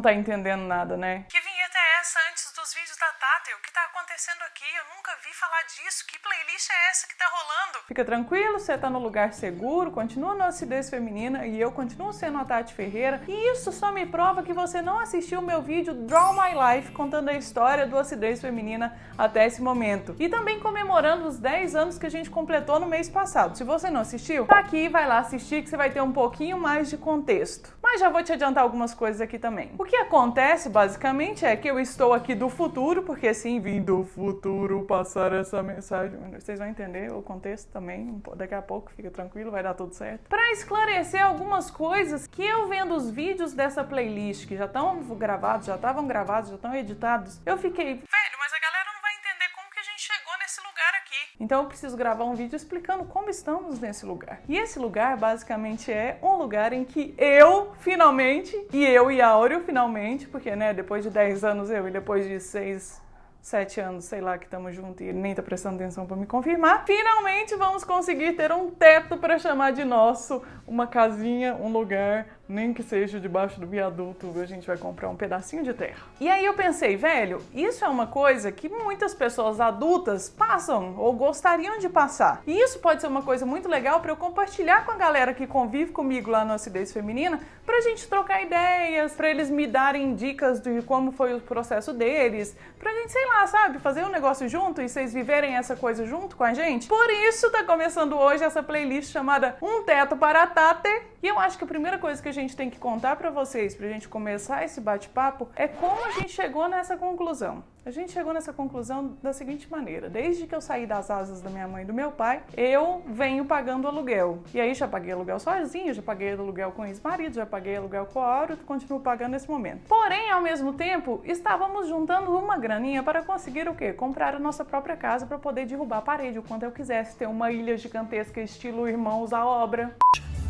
tá entendendo nada, né? Que vinheta é essa antes dos vídeos da Tati? O que tá acontecendo aqui? Eu nunca vi falar disso. Que playlist é essa que tá rolando? Fica tranquilo, você tá no lugar seguro, continua na Acidez Feminina e eu continuo sendo a Tati Ferreira. E isso só me prova que você não assistiu o meu vídeo Draw My Life, contando a história do Acidez Feminina até esse momento. E também comemorando os 10 anos que a gente completou no mês passado. Se você não assistiu, tá aqui, vai lá assistir que você vai ter um pouquinho mais de contexto. Mas já vou te adiantar algumas coisas aqui também. O que acontece, basicamente, é que eu estou aqui do futuro, porque sim, vim do futuro passar essa mensagem. Vocês vão entender o contexto também, daqui a pouco, fica tranquilo, vai dar tudo certo. Para esclarecer algumas coisas que eu vendo os vídeos dessa playlist, que já estão gravados, já estavam gravados, já estão editados, eu fiquei... Velho, mas a galera não vai entender como que a gente chegou nesse lugar aqui. Então eu preciso gravar um vídeo explicando como estamos nesse lugar. E esse lugar, basicamente, é um lugar em que eu, finalmente, e eu e Áureo, finalmente, porque, né, depois de 10 anos eu e depois de 7 anos, sei lá, que estamos juntos e ele nem tá prestando atenção para me confirmar, finalmente vamos conseguir ter um teto para chamar de nosso, uma casinha, um lugar, nem que seja debaixo do viaduto, a gente vai comprar um pedacinho de terra. E aí eu pensei, velho, isso é uma coisa que muitas pessoas adultas passam ou gostariam de passar. E isso pode ser uma coisa muito legal para eu compartilhar com a galera que convive comigo lá no Acidez Feminina, pra gente trocar ideias, pra eles me darem dicas de como foi o processo deles, pra gente, sei lá, sabe, fazer um negócio junto e vocês viverem essa coisa junto com a gente. Por isso tá começando hoje essa playlist chamada Um Teto para a Tati. E eu acho que a primeira coisa que a gente tem que contar pra vocês, pra gente começar esse bate-papo, é como a gente chegou nessa conclusão. A gente chegou nessa conclusão da seguinte maneira: desde que eu saí das asas da minha mãe e do meu pai, eu venho pagando aluguel. E aí já paguei aluguel sozinho, já paguei aluguel com ex-marido, já paguei aluguel com a Áureo, continuo pagando nesse momento. Porém, ao mesmo tempo, estávamos juntando uma graninha para conseguir o quê? Comprar a nossa própria casa para poder derrubar a parede o quanto eu quisesse, ter uma ilha gigantesca estilo Irmãos à Obra.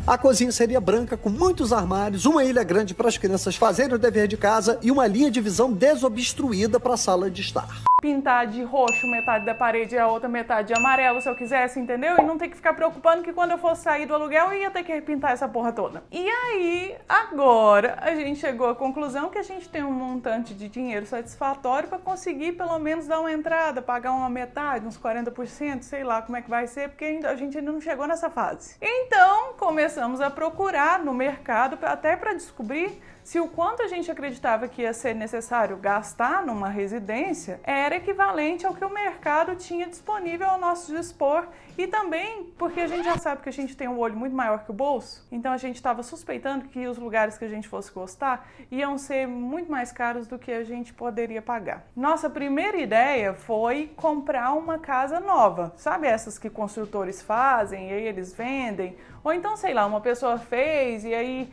A cozinha seria branca, com muitos armários, uma ilha grande para as crianças fazerem o dever de casa e uma linha de visão desobstruída para a sala de estar. Pintar de roxo metade da parede e a outra metade de amarelo, se eu quisesse, entendeu? E não ter que ficar preocupando que quando eu fosse sair do aluguel eu ia ter que repintar essa porra toda. E aí, agora, a gente chegou à conclusão que a gente tem um montante de dinheiro satisfatório para conseguir pelo menos dar uma entrada, pagar uma metade, uns 40%, sei lá como é que vai ser, porque a gente ainda não chegou nessa fase. Então, começamos a procurar no mercado até para descobrir se o quanto a gente acreditava que ia ser necessário gastar numa residência era equivalente ao que o mercado tinha disponível ao nosso dispor, e também porque a gente já sabe que a gente tem um olho muito maior que o bolso, então a gente estava suspeitando que os lugares que a gente fosse gostar iam ser muito mais caros do que a gente poderia pagar. Nossa primeira ideia foi comprar uma casa nova, sabe essas que construtores fazem e aí eles vendem, ou então sei lá, uma pessoa fez e aí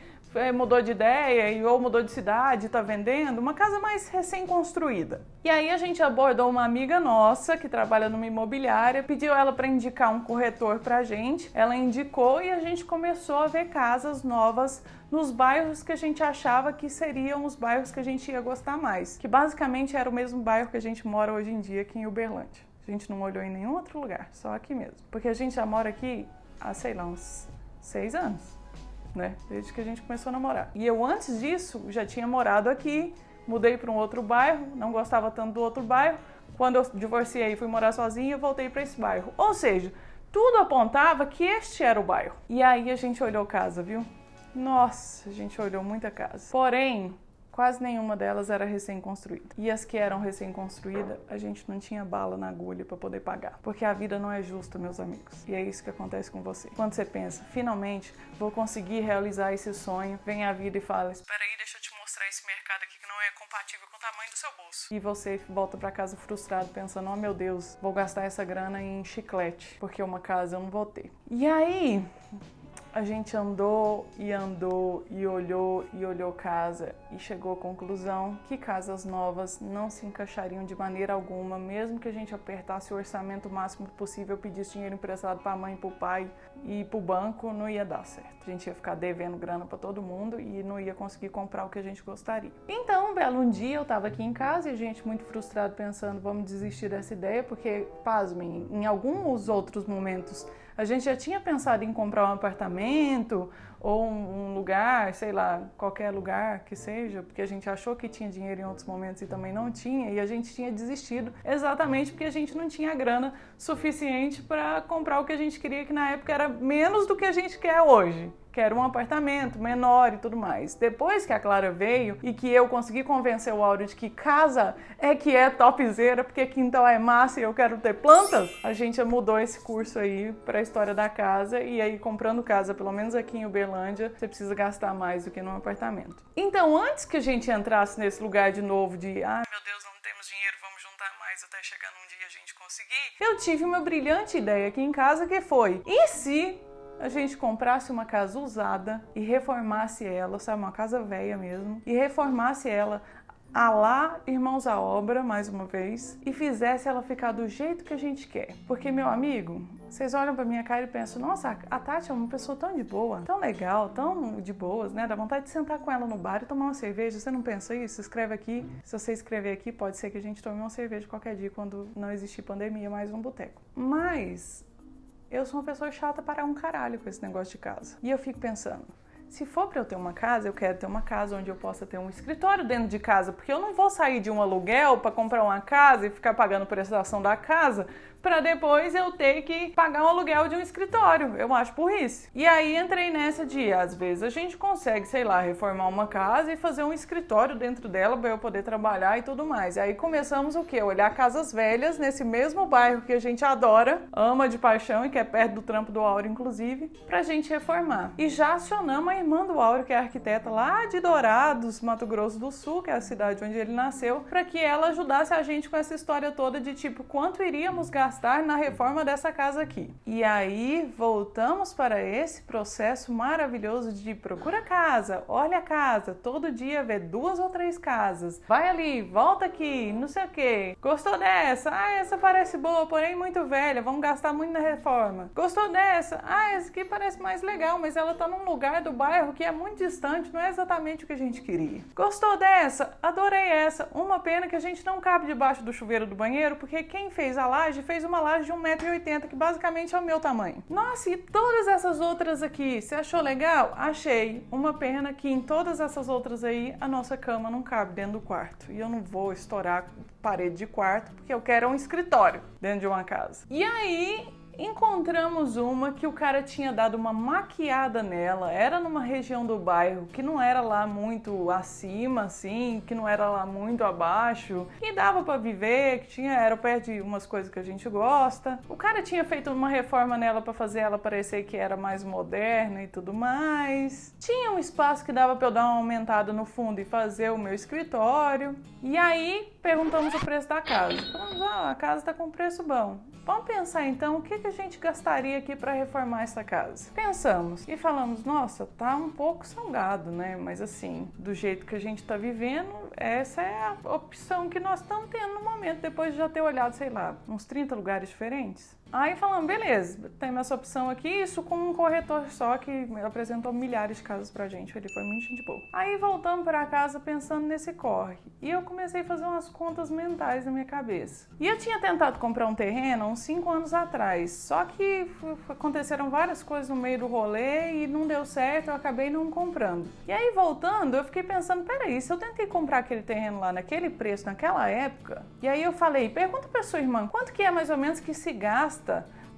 mudou de ideia ou mudou de cidade, tá vendendo, uma casa mais recém-construída. E aí a gente abordou uma amiga nossa que trabalha numa imobiliária, pediu ela para indicar um corretor pra gente, ela indicou e a gente começou a ver casas novas nos bairros que a gente achava que seriam os bairros que a gente ia gostar mais, que basicamente era o mesmo bairro que a gente mora hoje em dia aqui em Uberlândia. A gente não olhou em nenhum outro lugar, só aqui mesmo, porque a gente já mora aqui há, sei lá, uns 6 anos. Né? Desde que a gente começou a namorar. E eu antes disso já tinha morado aqui, mudei para um outro bairro, não gostava tanto do outro bairro. Quando eu divorciei e fui morar sozinha, eu voltei para esse bairro. Ou seja, tudo apontava que este era o bairro. E aí a gente olhou casa, viu? Nossa, a gente olhou muita casa. Porém, quase nenhuma delas era recém-construída. E as que eram recém-construídas, a gente não tinha bala na agulha para poder pagar. Porque a vida não é justa, meus amigos. E é isso que acontece com você. Quando você pensa, finalmente, vou conseguir realizar esse sonho, vem a vida e fala: espera aí, deixa eu te mostrar esse mercado aqui que não é compatível com o tamanho do seu bolso. E você volta para casa frustrado, pensando: oh meu Deus, vou gastar essa grana em chiclete, porque uma casa eu não vou ter. E aí a gente andou e olhou casa e chegou à conclusão que casas novas não se encaixariam de maneira alguma, mesmo que a gente apertasse o orçamento máximo possível, pedisse dinheiro emprestado para a mãe, para o pai e para o banco, não ia dar certo. A gente ia ficar devendo grana para todo mundo e não ia conseguir comprar o que a gente gostaria. Então, um belo dia eu estava aqui em casa e a gente muito frustrado pensando: vamos desistir dessa ideia, porque, pasmem, em alguns outros momentos A gente já tinha pensado em comprar um apartamento ou um lugar, sei lá, qualquer lugar que seja, porque a gente achou que tinha dinheiro em outros momentos e também não tinha, e a gente tinha desistido exatamente porque a gente não tinha grana suficiente para comprar o que a gente queria, que na época era menos do que a gente quer hoje, que era um apartamento menor e tudo mais. Depois que a Clara veio e que eu consegui convencer o Áureo de que casa é topzera, porque quintal é massa e eu quero ter plantas, a gente mudou esse curso aí para a história da casa, e aí comprando casa, pelo menos aqui em Uberlândia, você precisa gastar mais do que num apartamento. Então, antes que a gente entrasse nesse lugar de novo de Meu Deus, não temos dinheiro, vamos juntar mais até chegar num dia a gente conseguir. eu tive uma brilhante ideia aqui em casa, que foi: e se a gente comprasse uma casa usada e reformasse ela, sabe, uma casa velha mesmo, e reformasse ela à lá Irmãos à Obra, mais uma vez, e fizesse ela ficar do jeito que a gente quer? Porque, meu amigo, vocês olham pra minha cara e pensam: nossa, a Tati é uma pessoa tão de boa, tão legal, tão de boas, né? Dá vontade de sentar com ela no bar e tomar uma cerveja. Você não pensa isso? Escreve aqui. Se você escrever aqui, pode ser que a gente tome uma cerveja qualquer dia quando não existir pandemia, mais um boteco. Mas eu sou uma pessoa chata para um caralho com esse negócio de casa. E eu fico pensando: se for para eu ter uma casa, eu quero ter uma casa onde eu possa ter um escritório dentro de casa, porque eu não vou sair de um aluguel para comprar uma casa e ficar pagando prestação da casa para depois eu ter que pagar um aluguel de um escritório. Eu acho burrice. E aí entrei nessa de, às vezes a gente consegue, sei lá, reformar uma casa e fazer um escritório dentro dela para eu poder trabalhar e tudo mais. E aí começamos o quê? Olhar casas velhas nesse mesmo bairro que a gente adora, ama de paixão e que é perto do trampo do Áureo, inclusive, pra gente reformar. E já acionamos a irmã do Áureo, que é arquiteta lá de Dourados, Mato Grosso do Sul, que é a cidade onde ele nasceu, para que ela ajudasse a gente com essa história toda de tipo, quanto iríamos gastar na reforma dessa casa aqui. E aí voltamos para esse processo maravilhoso de procura casa, olha a casa, todo dia vê 2 ou 3 casas, vai ali, volta aqui, não sei o que, gostou dessa? Essa parece boa, porém muito velha, vamos gastar muito na reforma. Gostou dessa? Essa aqui parece mais legal, mas ela tá num lugar do bairro que é muito distante, não é exatamente o que a gente queria. Gostou dessa? Adorei essa. Uma pena que a gente não cabe debaixo do chuveiro do banheiro, porque quem fez a laje fez uma laje de 1,80 m, que basicamente é o meu tamanho. Nossa, e todas essas outras aqui, você achou legal? Achei. Uma pena que em todas essas outras aí, a nossa cama não cabe dentro do quarto. E eu não vou estourar parede de quarto, porque eu quero um escritório dentro de uma casa. E aí encontramos uma que o cara tinha dado uma maquiada nela, era numa região do bairro que não era lá muito acima, assim, que não era lá muito abaixo, e dava pra viver, que era perto de umas coisas que a gente gosta. O cara tinha feito uma reforma nela pra fazer ela parecer que era mais moderna e tudo mais. Tinha um espaço que dava pra eu dar uma aumentada no fundo e fazer o meu escritório. E aí perguntamos o preço da casa. Falamos: a casa tá com preço bom. Vamos pensar então o que a gente gastaria aqui para reformar essa casa. Pensamos e falamos: nossa, tá um pouco salgado, né? Mas assim, do jeito que a gente tá vivendo, essa é a opção que nós estamos tendo no momento, depois de já ter olhado, sei lá, uns 30 lugares diferentes. Aí falamos: beleza, tem essa opção aqui, isso com um corretor só que apresentou milhares de casas pra gente, ele foi muito gente boa. Aí voltamos para casa pensando nesse corre, e eu comecei a fazer umas contas mentais na minha cabeça. E eu tinha tentado comprar um terreno há uns 5 anos atrás, só que aconteceram várias coisas no meio do rolê e não deu certo, eu acabei não comprando. E aí voltando, eu fiquei pensando: peraí, se eu tentei comprar aquele terreno lá naquele preço, naquela época, e aí eu falei: pergunta pra sua irmã, quanto que é mais ou menos que se gasta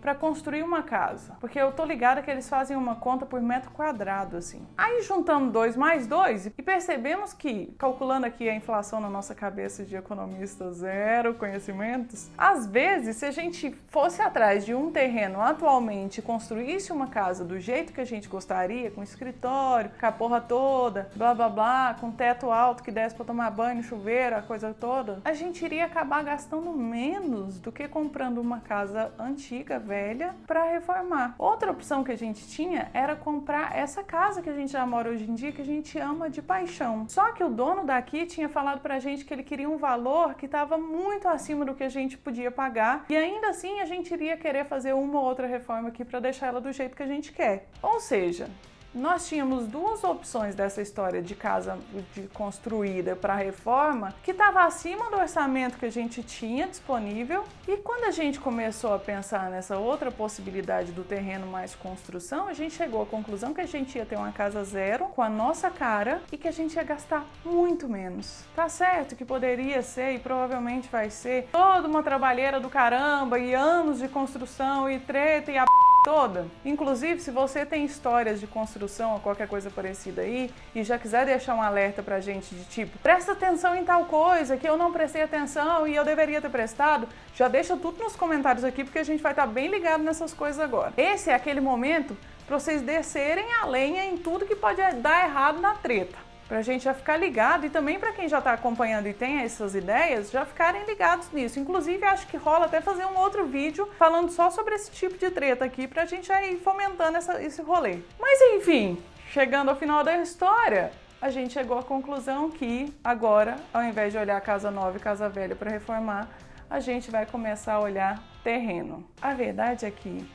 para construir uma casa? Porque eu tô ligada que eles fazem uma conta por metro quadrado, assim. Aí juntamos 2 mais 2 e percebemos que, calculando aqui a inflação na nossa cabeça de economista zero conhecimentos, às vezes, se a gente fosse atrás de um terreno atualmente e construísse uma casa do jeito que a gente gostaria, com escritório, com a porra toda, blá blá blá, com teto alto que desse para tomar banho, chuveiro, a coisa toda, a gente iria acabar gastando menos do que comprando uma casa antiga, velha, para reformar. Outra opção que a gente tinha era comprar essa casa que a gente já mora hoje em dia, que a gente ama de paixão. Só que o dono daqui tinha falado pra gente que ele queria um valor que estava muito acima do que a gente podia pagar, e ainda assim a gente iria querer fazer uma ou outra reforma aqui para deixar ela do jeito que a gente quer. Ou seja, nós tínhamos duas opções dessa história de casa construída para reforma que estava acima do orçamento que a gente tinha disponível, e quando a gente começou a pensar nessa outra possibilidade do terreno mais construção, a gente chegou à conclusão que a gente ia ter uma casa zero com a nossa cara e que a gente ia gastar muito menos. Tá certo que poderia ser e provavelmente vai ser toda uma trabalheira do caramba e anos de construção e treta e a toda. Inclusive, se você tem histórias de construção ou qualquer coisa parecida aí e já quiser deixar um alerta pra gente de tipo, presta atenção em tal coisa que eu não prestei atenção e eu deveria ter prestado, já deixa tudo nos comentários aqui, porque a gente vai estar bem ligado nessas coisas agora. Esse é aquele momento para vocês descerem a lenha em tudo que pode dar errado na treta, pra gente já ficar ligado, e também para quem já tá acompanhando e tem essas ideias, já ficarem ligados nisso. Inclusive, acho que rola até fazer um outro vídeo falando só sobre esse tipo de treta aqui, pra gente já ir fomentando esse rolê. Mas enfim, chegando ao final da história, a gente chegou à conclusão que agora, ao invés de olhar casa nova e casa velha para reformar, a gente vai começar a olhar terreno. A verdade é que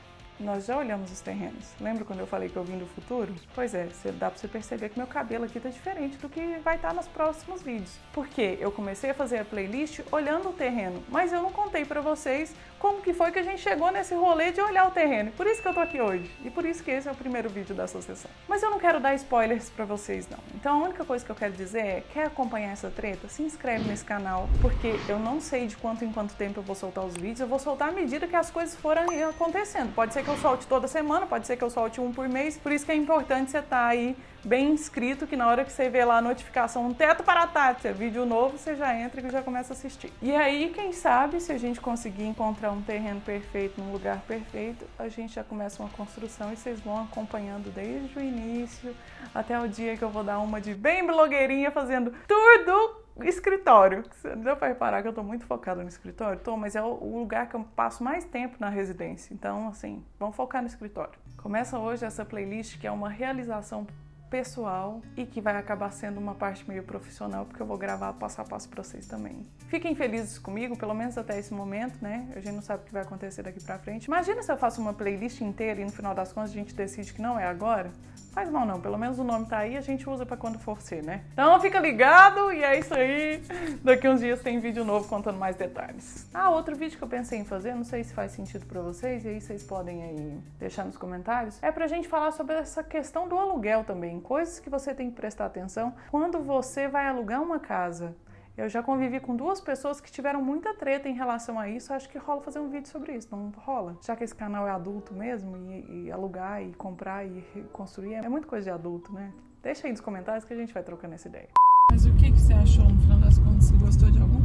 nós já olhamos os terrenos. Lembra quando eu falei que eu vim do futuro? Pois é, dá pra você perceber que meu cabelo aqui tá diferente do que vai estar nos próximos vídeos. Porque eu comecei a fazer a playlist olhando o terreno, mas eu não contei pra vocês como que foi que a gente chegou nesse rolê de olhar o terreno. Por isso que eu tô aqui hoje. E por isso que esse é o primeiro vídeo dessa sessão. Mas eu não quero dar spoilers pra vocês, não. Então a única coisa que eu quero dizer é, quer acompanhar essa treta? Se inscreve nesse canal, porque eu não sei de quanto em quanto tempo eu vou soltar os vídeos. Eu vou soltar à medida que as coisas forem acontecendo. Pode ser que eu solte toda semana, pode ser que eu solte um por mês. Por isso que é importante você estar aí bem inscrito, que na hora que você vê lá a notificação, um teto para a Tati, vídeo novo, você já entra e já começa a assistir. E aí, quem sabe, se a gente conseguir encontrar um terreno perfeito, num lugar perfeito, a gente já começa uma construção e vocês vão acompanhando desde o início até o dia que eu vou dar uma de bem blogueirinha fazendo tour do escritório. Deu pra reparar que eu tô muito focada no escritório? Tô, mas é o lugar que eu passo mais tempo na residência. Então, assim, vamos focar no escritório. Começa hoje essa playlist que é uma realização pessoal e que vai acabar sendo uma parte meio profissional, porque eu vou gravar passo a passo pra vocês também. Fiquem felizes comigo, pelo menos até esse momento, né? A gente não sabe o que vai acontecer daqui pra frente. Imagina se eu faço uma playlist inteira e no final das contas a gente decide que não é agora. Faz mal não, pelo menos o nome tá aí, a gente usa pra quando for ser, né? Então fica ligado e é isso aí. Daqui uns dias tem vídeo novo contando mais detalhes. Ah, outro vídeo que eu pensei em fazer, não sei se faz sentido pra vocês, e aí vocês podem aí deixar nos comentários, é pra gente falar sobre essa questão do aluguel também, coisas que você tem que prestar atenção quando você vai alugar uma casa. Eu já convivi com duas pessoas que tiveram muita treta em relação a isso. Acho que rola fazer um vídeo sobre isso, não rola? Já que esse canal é adulto mesmo, e alugar, e comprar, e construir, é muita coisa de adulto, né? Deixa aí nos comentários que a gente vai trocando essa ideia. Mas o que você achou no final das contas? Você gostou de algum?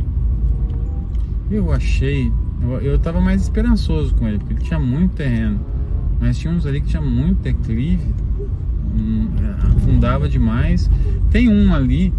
Eu achei... Eu tava mais esperançoso com ele, porque ele tinha muito terreno. Mas tinha uns ali que tinha muito declive, afundava demais. Tem um ali